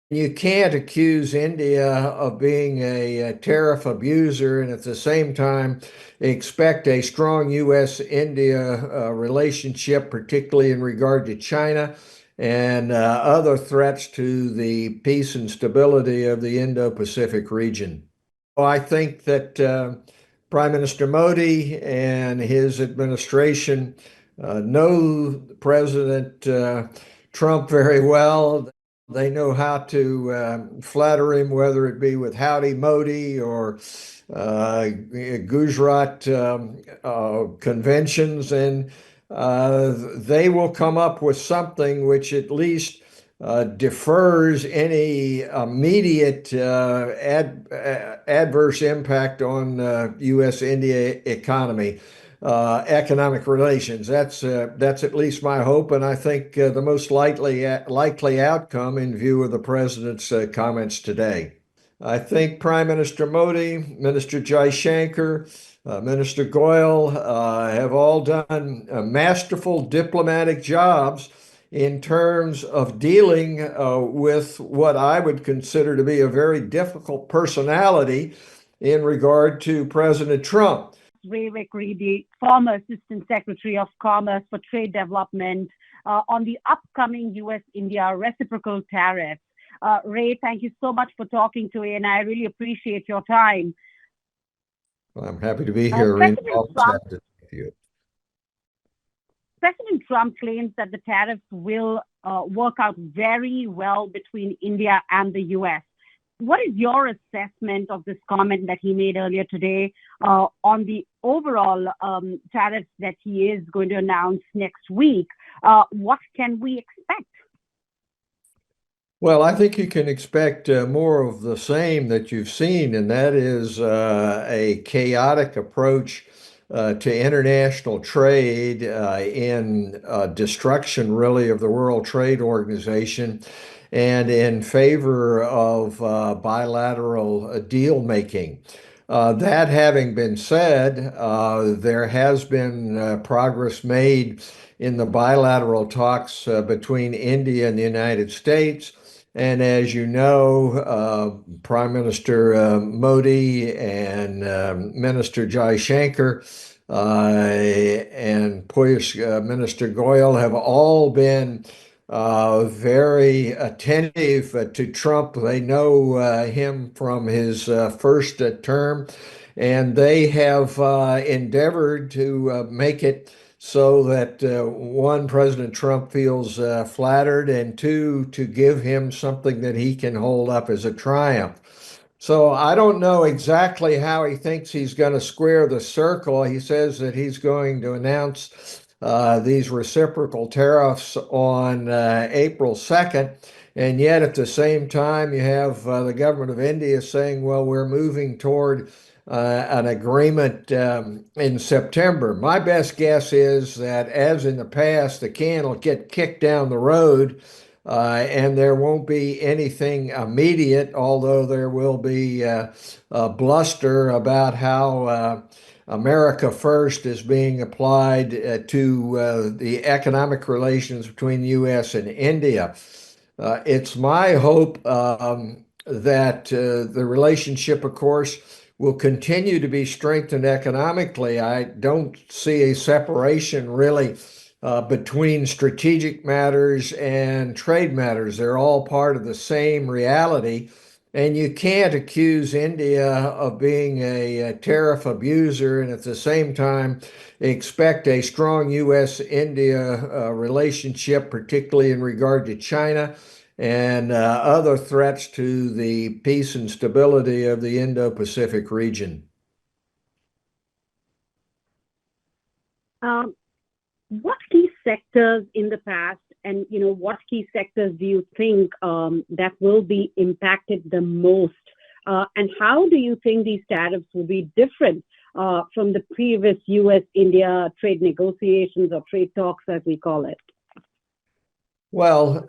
You can't accuse India of being a tariff abuser and at the same time expect a strong U.S.-India relationship, particularly in regard to China and other threats to the peace and stability of the Indo-Pacific region. I think that Prime Minister Modi and his administration know President Trump very well. They know how to flatter him, whether it be with Howdy Modi or Gujarat conventions, and they will come up with something which at least defers any immediate adverse impact on U.S.-India economy. Economic relations. That's at least my hope, and I think the most likely outcome in view of the president's comments today. I think Prime Minister Modi, Minister Jaishankar, Minister Goyal have all done masterful diplomatic jobs in terms of dealing with what I would consider to be a very difficult personality in regard to President Trump. Vivek Reddy, former Assistant Secretary of Commerce for Trade Development, on the upcoming U.S.-India reciprocal tariffs. Ray, thank you so much for talking to me, and I really appreciate your time. Well, I'm happy to be here, Rena. President Trump claims that the tariffs will work out very well between India and the U.S. What is your assessment of this comment that he made earlier today on the overall tariffs that he is going to announce next week? What can we expect? Well, I think you can expect more of the same that you've seen, and that is a chaotic approach to international trade in destruction, really, of the World Trade Organization and in favor of bilateral deal making. That having been said, there has been progress made in the bilateral talks between India and the United States. And as you know, Prime Minister Modi and Minister Jaishankar and Minister Goyal have all been very attentive to Trump. They know him from his first term, and they have endeavored to make it so that one, President Trump feels flattered, and two, to give him something that he can hold up as a triumph. So I don't know exactly how he thinks he's going to square the circle. He says that he's going to announce these reciprocal tariffs on April 2nd. And yet at the same time, you have the government of India saying, well, we're moving toward an agreement in September. My best guess is that, as in the past, the can will get kicked down the road and there won't be anything immediate, although there will be bluster about how America First is being applied to the economic relations between the U.S. and India. It's my hope that the relationship, of course, will continue to be strengthened economically. I don't see a separation really between strategic matters and trade matters. They're all part of the same reality. And you can't accuse India of being a tariff abuser and at the same time expect a strong U.S.-India relationship, particularly in regard to China and other threats to the peace and stability of the Indo-Pacific region. What key sectors in the past, and what key sectors do you think that will be impacted the most? And how do you think these tariffs will be different from the previous U.S.-India trade negotiations or trade talks, as we call it? Well,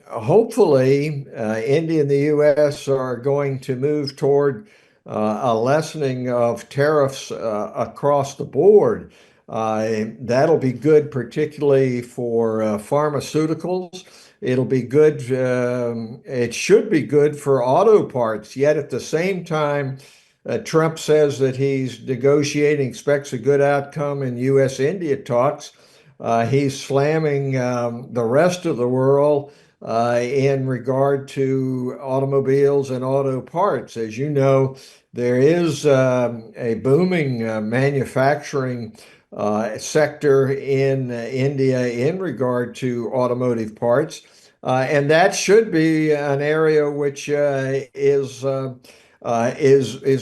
hopefully, India and the U.S. are going to move toward a lessening of tariffs across the board. That'll be good, particularly for pharmaceuticals. It'll be good. It should be good for auto parts. Yet at the same time, Trump says that he's negotiating, expects a good outcome in U.S.-India talks. He's slamming the rest of the world in regard to automobiles and auto parts. As you know, there is a booming manufacturing sector in India in regard to automotive parts. And that should be an area which is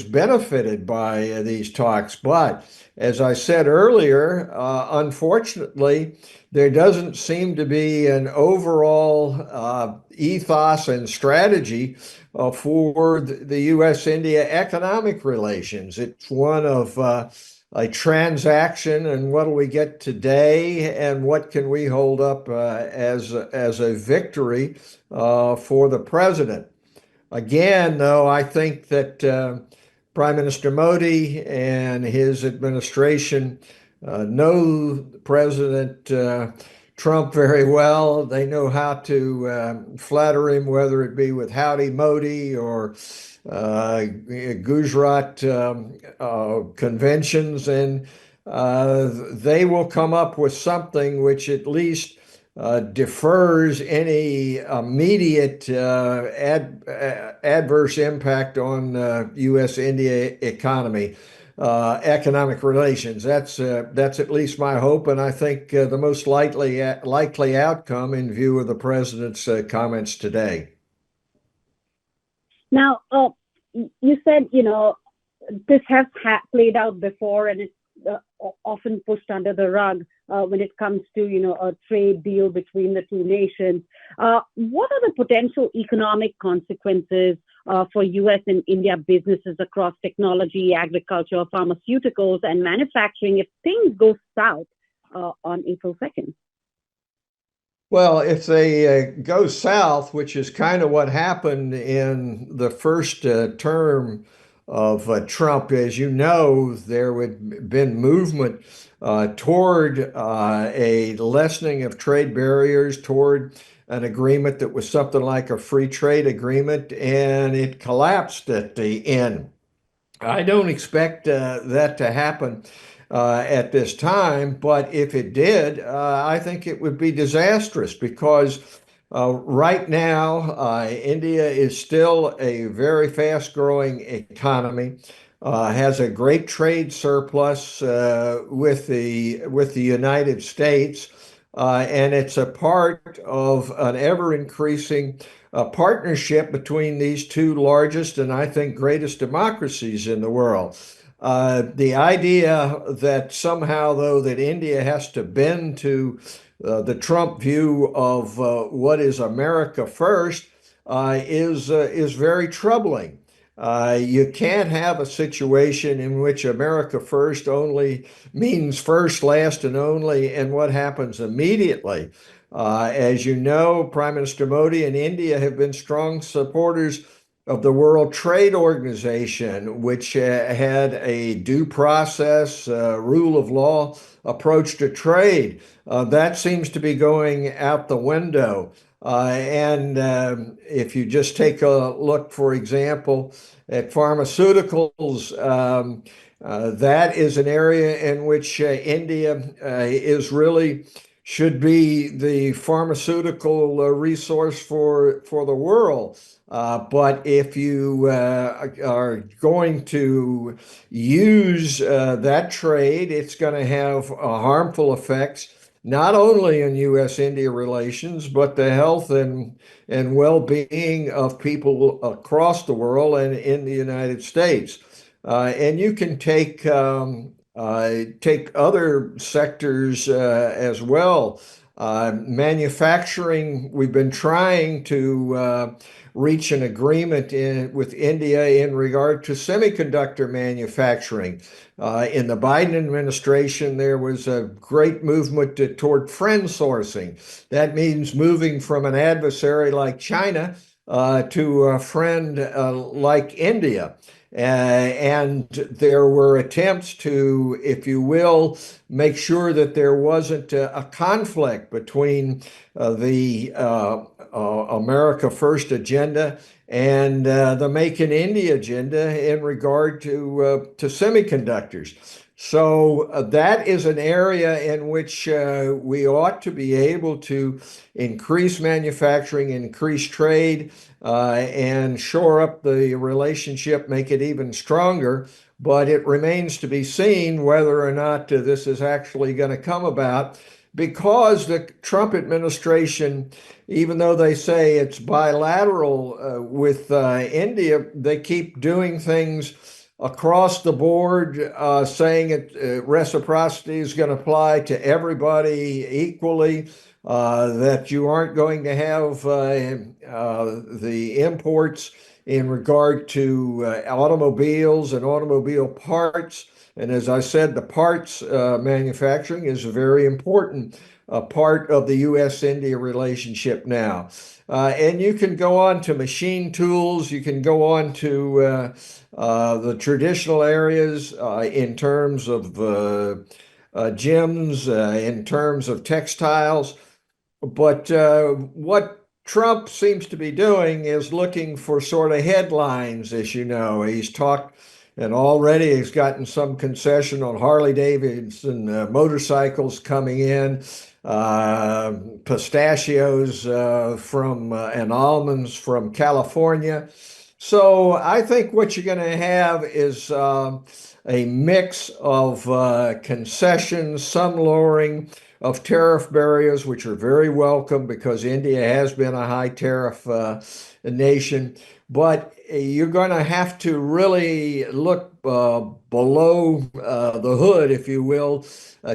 benefited by these talks. But as I said earlier, unfortunately, there doesn't seem to be an overall ethos and strategy for the U.S.-India economic relations. It's one of a transaction, and what do we get today, and what can we hold up as a victory for the president? Again, though, I think that Prime Minister Modi and his administration know President Trump very well. They know how to flatter him, whether it be with Howdy Modi or Gujarat conventions, and they will come up with something which at least defers any immediate adverse impact on U.S.-India economy, economic relations. That's at least my hope, and I think the most likely outcome in view of the president's comments today. Now, you said, this has played out before, and it's often pushed under the rug when it comes to, a trade deal between the two nations. What are the potential economic consequences for U.S. and India businesses across technology, agriculture, pharmaceuticals, and manufacturing if things go south on April 2nd? Well, if they go south, which is kind of what happened in the first term of Trump, as you know, there had been movement toward a lessening of trade barriers, toward an agreement that was something like a free trade agreement, and it collapsed at the end. I don't expect that to happen at this time, but if it did, I think it would be disastrous because right now India is still a very fast-growing economy, has a great trade surplus with the United States, and it's a part of an ever-increasing partnership between these two largest and I think greatest democracies in the world. The idea that somehow, though, that India has to bend to the Trump view of what is America first is very troubling. You can't have a situation in which America first only means first, last, and only, and what happens immediately. As you know, Prime Minister Modi and India have been strong supporters of the World Trade Organization, which had a due process, rule of law approach to trade. That seems to be going out the window. And if you just take a look, for example, at pharmaceuticals, that is an area in which India is really should be the pharmaceutical resource for the world. But if you are going to use that trade, it's going to have harmful effects, not only in U.S.-India relations, but the health and well-being of people across the world and in the United States. And you can take other sectors as well. Manufacturing, we've been trying to reach an agreement with India in regard to semiconductor manufacturing. In the Biden administration, there was a great movement toward friend sourcing. That means moving from an adversary like China to a friend like India. And there were attempts to, if you will, make sure that there wasn't a conflict between the America First agenda and the Make in India agenda in regard to semiconductors. So that is an area in which we ought to be able to increase manufacturing, increase trade, and shore up the relationship, make it even stronger. But it remains to be seen whether or not this is actually going to come about, because the Trump administration, even though they say it's bilateral with India, they keep doing things across the board, saying reciprocity is going to apply to everybody equally, that you aren't going to have the imports in regard to automobiles and automobile parts. And as I said, the parts manufacturing is a very important part of the U.S.-India relationship now. And you can go on to machine tools, you can go on to the traditional areas in terms of gyms, in terms of textiles. But what Trump seems to be doing is looking for sort of headlines, as you know. He's talked and already has gotten some concession on Harley Davidson motorcycles coming in, pistachios from and almonds from California. So I think what you're going to have is a mix of concessions, some lowering of tariff barriers, which are very welcome because India has been a high tariff nation. But you're going to have to really look below the hood, if you will,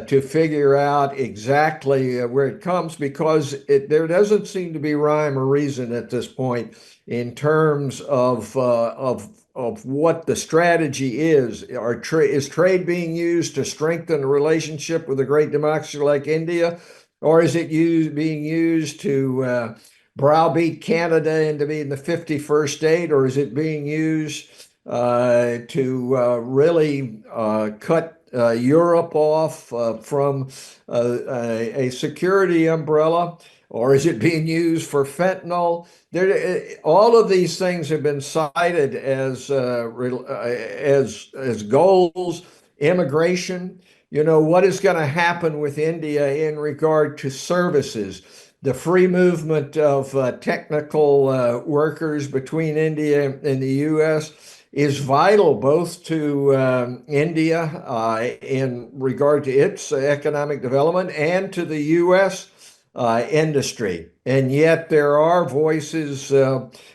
to figure out exactly where it comes, because there doesn't seem to be rhyme or reason at this point in terms of what the strategy is. Is trade being used to strengthen the relationship with a great democracy like India, or is it being used to browbeat Canada into being the 51st state, or is it being used to really cut Europe off from a security umbrella? Or is it being used for fentanyl? All of these things have been cited as goals. Immigration, what is going to happen with India in regard to services? The free movement of technical workers between India and the U.S. is vital both to India in regard to its economic development and to the U.S. Industry. And yet there are voices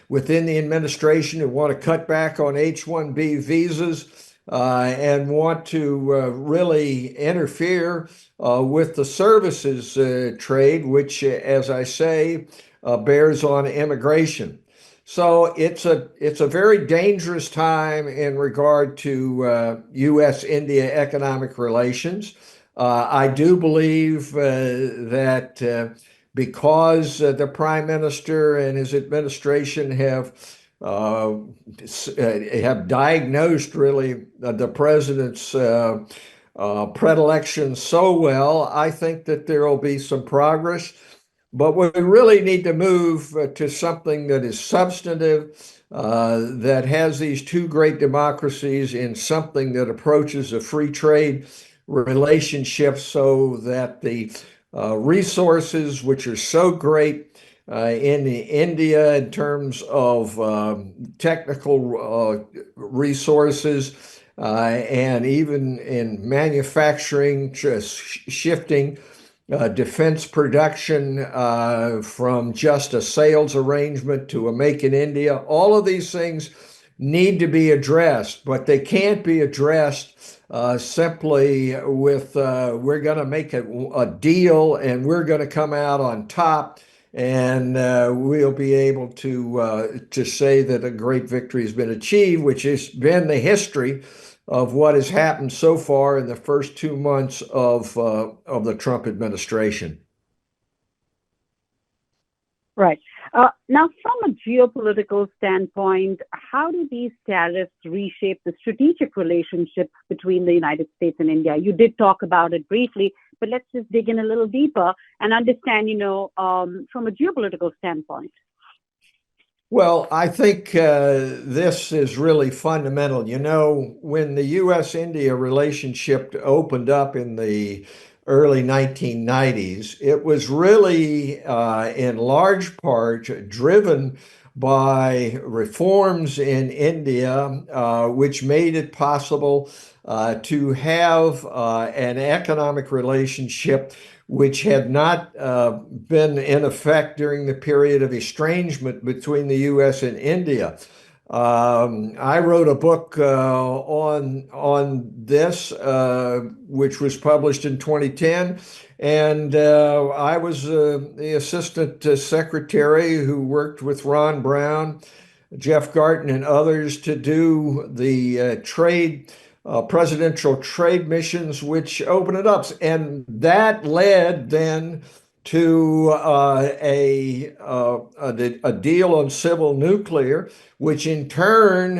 within the administration who want to cut back on H-1B visas and want to really interfere with the services trade, which, as I say, bears on immigration. So it's a very dangerous time in regard to U.S.-India economic relations. I do believe that because the Prime Minister and his administration have diagnosed really the president's predilection so well, I think that there will be some progress. But we really need to move to something that is substantive, that has these two great democracies in something that approaches a free trade relationship, so that the resources, which are so great in India in terms of technical resources and even in manufacturing, just shifting defense production from just a sales arrangement to a Make in India. All of these things need to be addressed, but they can't be addressed simply with we're going to make a deal and we're going to come out on top, and we'll be able to say that a great victory has been achieved, which has been the history of what has happened so far in the first 2 months of the Trump administration. Right. Now, from a geopolitical standpoint, how do these tariffs reshape the strategic relationship between the United States and India? You did talk about it briefly, but let's just dig in a little deeper and understand, from a geopolitical standpoint. Well, I think this is really fundamental. When the U.S.-India relationship opened up in the early 1990s, it was really in large part driven by reforms in India, which made it possible to have an economic relationship which had not been in effect during the period of estrangement between the U.S. and India. I wrote a book on this, which was published in 2010, and I was the assistant secretary who worked with Ron Brown, Jeff Garten, and others to do the presidential trade missions, which opened it up. And that led then to a deal on civil nuclear, which in turn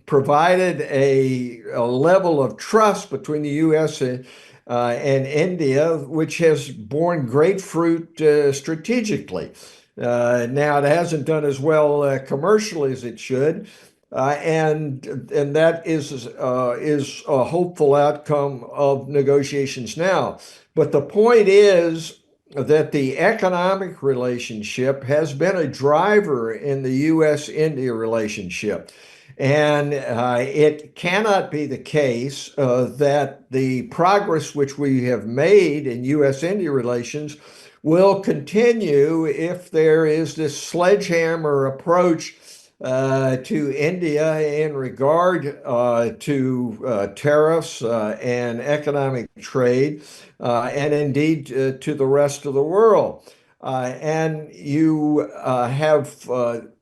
provided a level of trust between the U.S. and India, which has borne great fruit strategically. Now, it hasn't done as well commercially as it should. And that is a hopeful outcome of negotiations now. But the point is that the economic relationship has been a driver in the U.S.-India relationship. And it cannot be the case that the progress which we have made in U.S.-India relations will continue if there is this sledgehammer approach to India in regard to tariffs and economic trade, and indeed to the rest of the world. And you have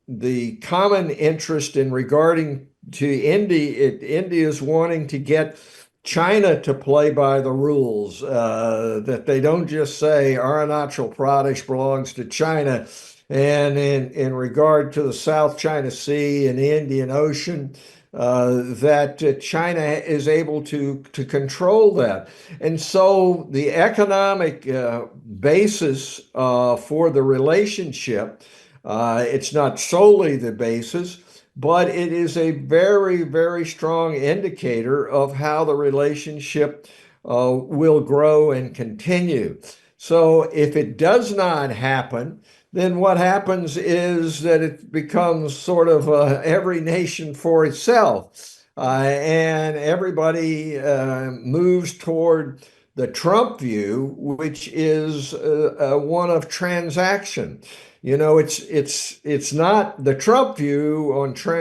the common interest in regarding to India. India's wanting to get China to play by the rules, that they don't just say our natural products belongs to China. And in regard to the South China Sea and the Indian Ocean, that China is able to control that. And so the economic basis for the relationship, it's not solely the basis, but it is a very, very strong indicator of how the relationship will grow and continue. So if it does not happen, then what happens is that it becomes sort of every nation for itself. And everybody moves toward the Trump view, which is one of transaction. It's not the Trump view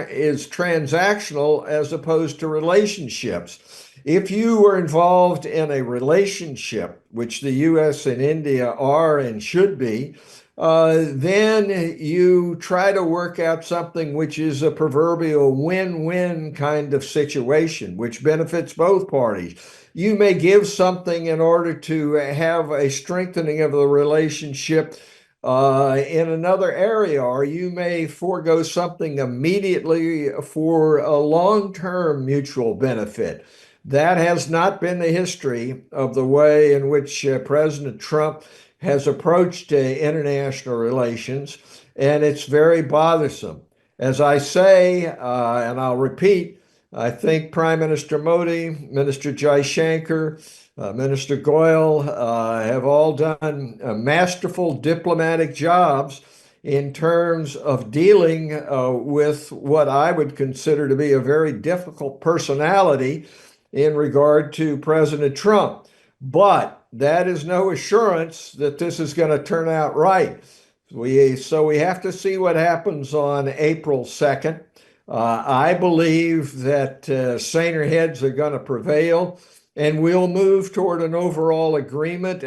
is transactional as opposed to relationships. If you were involved in a relationship, which the U.S. and India are and should be, then you try to work out something which is a proverbial win-win kind of situation, which benefits both parties. You may give something in order to have a strengthening of the relationship in another area, or you may forego something immediately for a long-term mutual benefit. That has not been the history of the way in which President Trump has approached international relations, and it's very bothersome. As I say, and I'll repeat, I think Prime Minister Modi, Minister Jaishankar, Minister Goyal have all done masterful diplomatic jobs in terms of dealing with what I would consider to be a very difficult personality in regard to President Trump. But that is no assurance that this is going to turn out right. So we have to see what happens on April 2nd. I believe that saner heads are going to prevail, and we'll move toward an overall agreement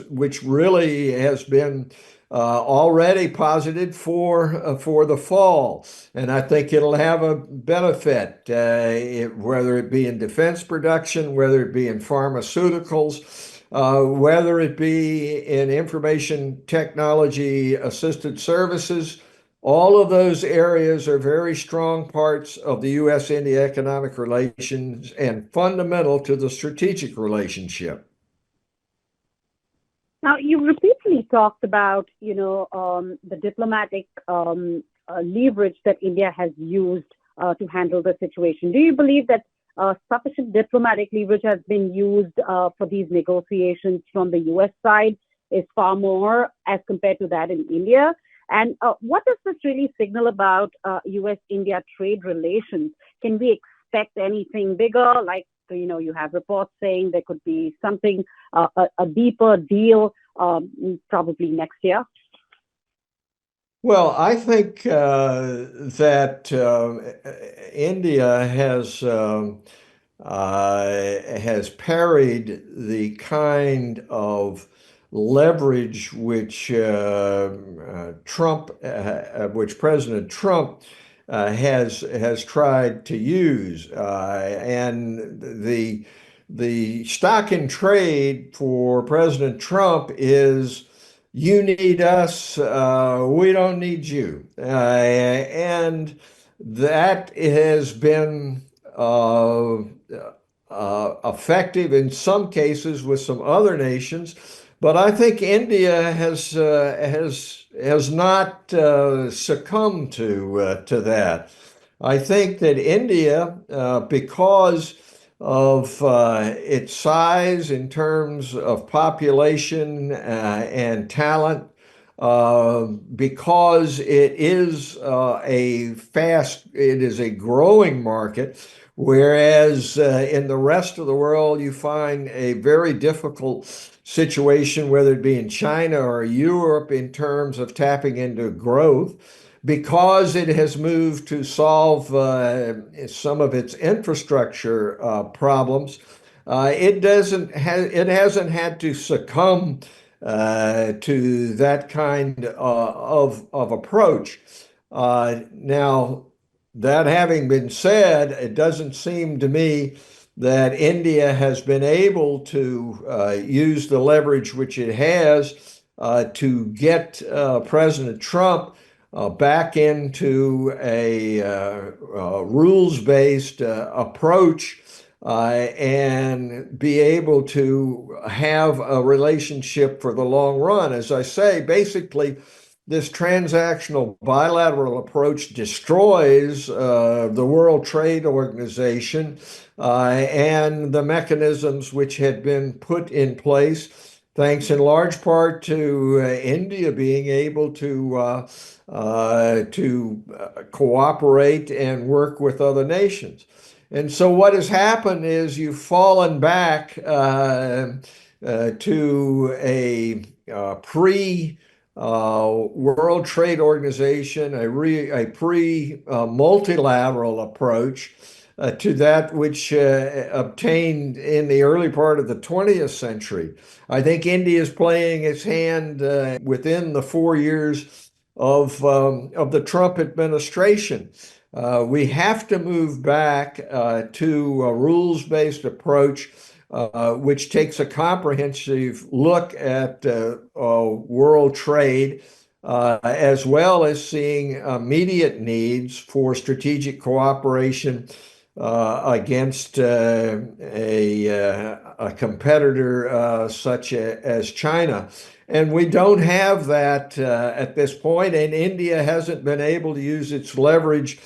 which really has been already posited for the fall. And I think it'll have a benefit, whether it be in defense production, whether it be in pharmaceuticals, whether it be in information technology assisted services. All of those areas are very strong parts of the U.S.-India economic relations and fundamental to the strategic relationship. Now, you repeatedly talked about, the diplomatic leverage that India has used to handle the situation. Do you believe that sufficient diplomatic leverage has been used for these negotiations from the U.S. side? Is far more as compared to that in India? And what does this really signal about U.S.-India trade relations? Can we expect anything bigger? Like, you have reports saying there could be something, a deeper deal, probably next year. Well, I think that India has parried the kind of leverage which President Trump has tried to use, and the stock in trade for President Trump is you need us, we don't need you. And that has been effective in some cases with some other nations. But I think India has not succumbed to that. I think that India, because of its size in terms of population and talent, because it is a growing market, whereas in the rest of the world you find a very difficult situation, whether it be in China or Europe, in terms of tapping into growth because it has moved to solve some of its infrastructure problems. It hasn't had to succumb to that kind of approach. Now, that having been said, it doesn't seem to me that India has been able to use the leverage which it has to get President Trump back into a rules-based approach and be able to have a relationship for the long run. As I say, basically, this transactional bilateral approach destroys the World Trade Organization and the mechanisms which had been put in place, thanks in large part to India being able to cooperate and work with other nations. And so what has happened is you've fallen back to a pre-World Trade Organization, a pre-multilateral approach to that which obtained in the early part of the 20th century. I think India is playing its hand within the 4 years of the Trump administration. We have to move back to a rules-based approach, which takes a comprehensive look at world trade, as well as seeing immediate needs for strategic cooperation against a competitor such as China. And we don't have that at this point, and India hasn't been able to use its leverage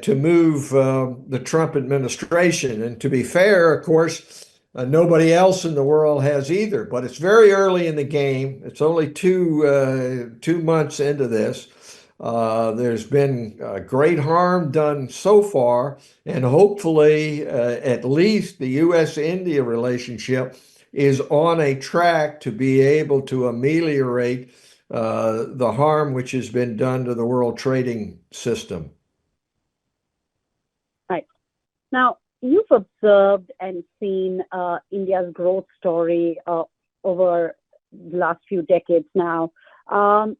to move the Trump administration. And to be fair, of course, nobody else in the world has either. But it's very early in the game. It's only 2 months into this. There's been great harm done so far, and hopefully, at least the U.S.-India relationship is on a track to be able to ameliorate the harm which has been done to the world trading system. Right. Now, you've observed and seen India's growth story over the last few decades now. How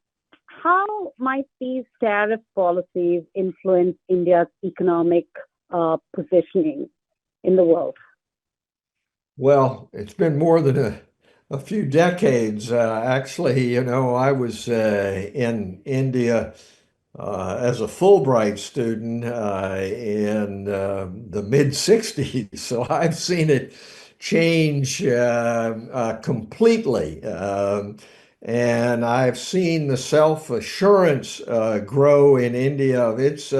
might these tariff policies influence India's economic positioning in the world? Well, it's been more than a few decades. Actually, I was in India as a Fulbright student in the mid 60s. So I've seen it change completely. And I've seen the self-assurance grow in India of its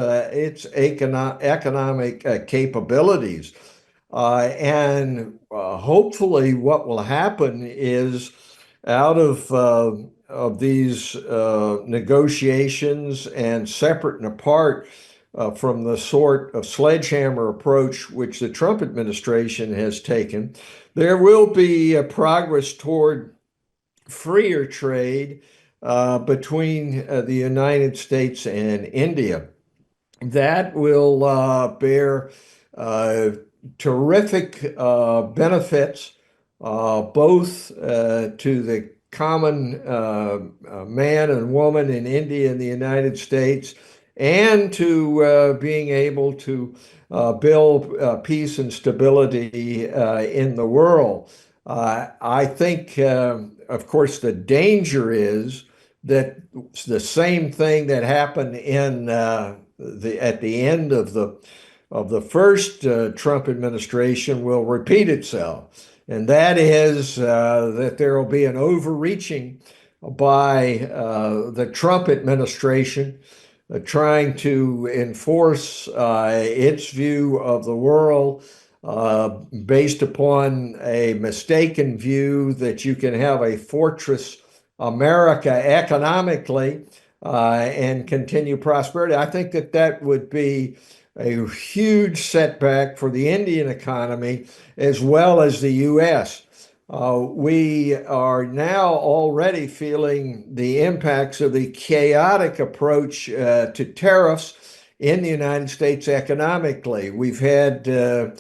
economic capabilities. And hopefully what will happen is out of these negotiations and separate and apart from the sort of sledgehammer approach which the Trump administration has taken, there will be a progress toward freer trade between the United States and India. That will bear terrific benefits both to the common man and woman in India and the United States, and to being able to build peace and stability in the world. I think, of course, the danger is that the same thing that happened in at the end of the first Trump administration will repeat itself, and that is that there will be an overreaching by the Trump administration trying to enforce its view of the world based upon a mistaken view that you can have a fortress America economically and continue prosperity. I think that that would be a huge setback for the Indian economy as well as the U.S. We are now already feeling the impacts of the chaotic approach to tariffs in the United States economically. We've had some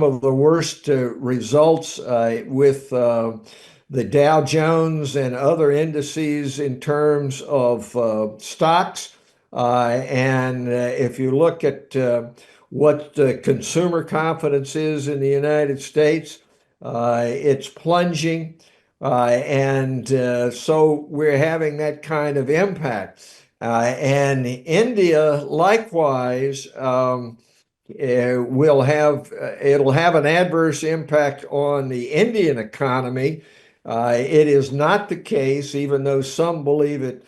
of the worst results with the Dow Jones and other indices in terms of stocks. And if you look at what consumer confidence is in the United States, it's plunging. And so we're having that kind of impact. And India, likewise, it'll have an adverse impact on the Indian economy. It is not the case, even though some believe it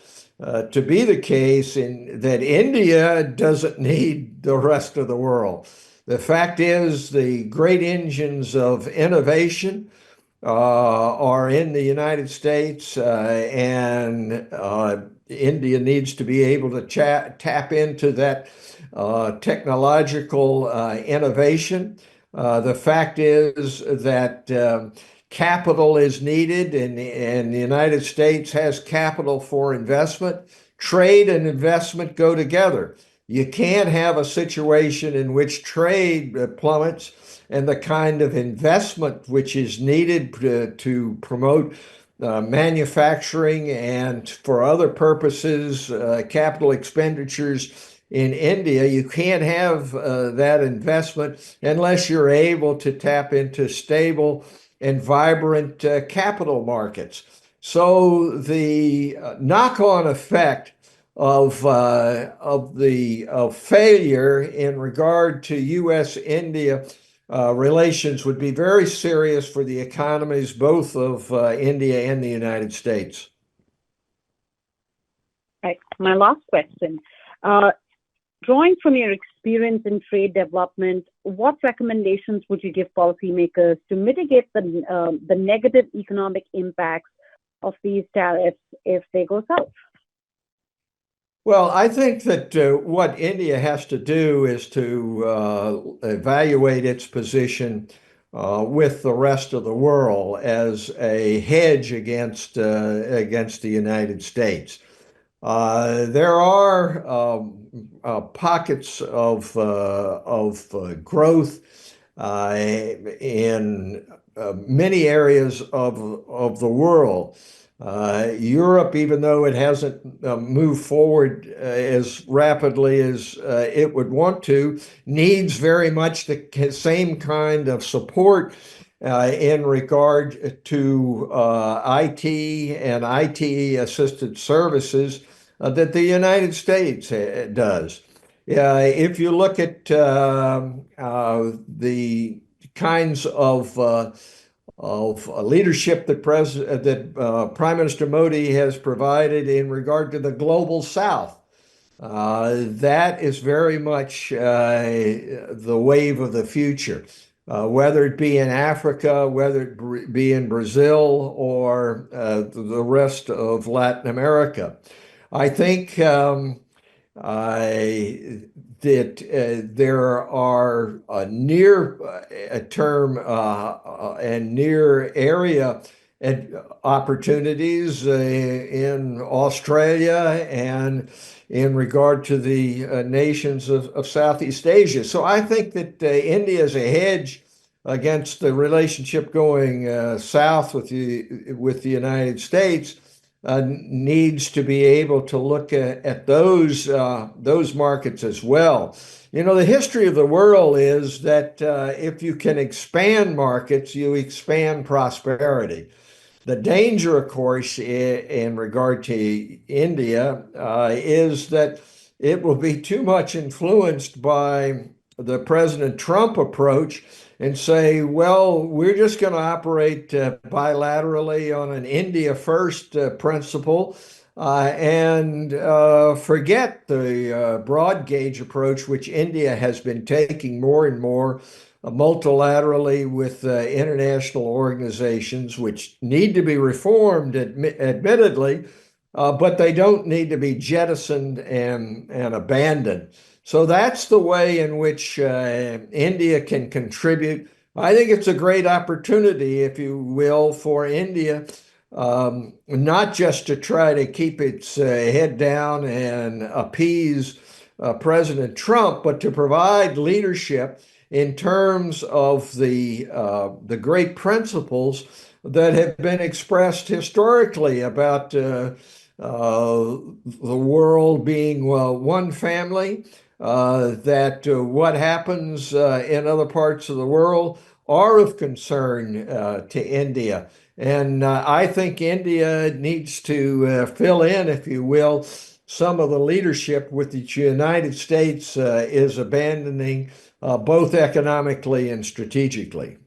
to be the case, that India doesn't need the rest of the world. The fact is, the great engines of innovation are in the United States, and India needs to be able to tap into that technological innovation. The fact is that capital is needed, and the United States has capital for investment. Trade and investment go together. You can't have a situation in which trade plummets and the kind of investment which is needed to promote manufacturing and for other purposes, capital expenditures in India. You can't have that investment unless you're able to tap into stable and vibrant capital markets. So the knock-on effect of failure in regard to U.S.-India relations would be very serious for the economies both of India and the United States. Right. My last question. Drawing from your experience in trade development, what recommendations would you give policymakers to mitigate the negative economic impacts of these tariffs if they go south? Well, I think that what India has to do is to evaluate its position with the rest of the world as a hedge against the United States. There are pockets of growth in many areas of the world. Europe, even though it hasn't moved forward as rapidly as it would want to, needs very much the same kind of support in regard to IT and IT-assisted services that the United States does. If you look at the kinds of leadership that Prime Minister Modi has provided in regard to the global South. That is very much the wave of the future, whether it be in Africa, whether it be in Brazil, or the rest of Latin America. I think that there are near-term and near area opportunities in Australia and in regard to the nations of Southeast Asia. So I think that India is a hedge against the relationship going south with the United States. Needs to be able to look at those markets as well. You know, the history of the world is that if you can expand markets, you expand prosperity. The danger, of course, in regard to India is that it will be too much influenced by the President Trump approach and say, well, we're just going to operate bilaterally on an India first principle and forget the broad gauge approach, which India has been taking more and more multilaterally with international organizations, which need to be reformed, admittedly, but they don't need to be jettisoned and abandoned. So that's the way in which India can contribute. I think it's a great opportunity, if you will, for India, not just to try to keep its head down and appease President Trump, but to provide leadership in terms of the great principles that have been expressed historically about the world being one family, that what happens in other parts of the world are of concern to India. And I think India needs to fill in, if you will, some of the leadership which the United States is abandoning, both economically and strategically.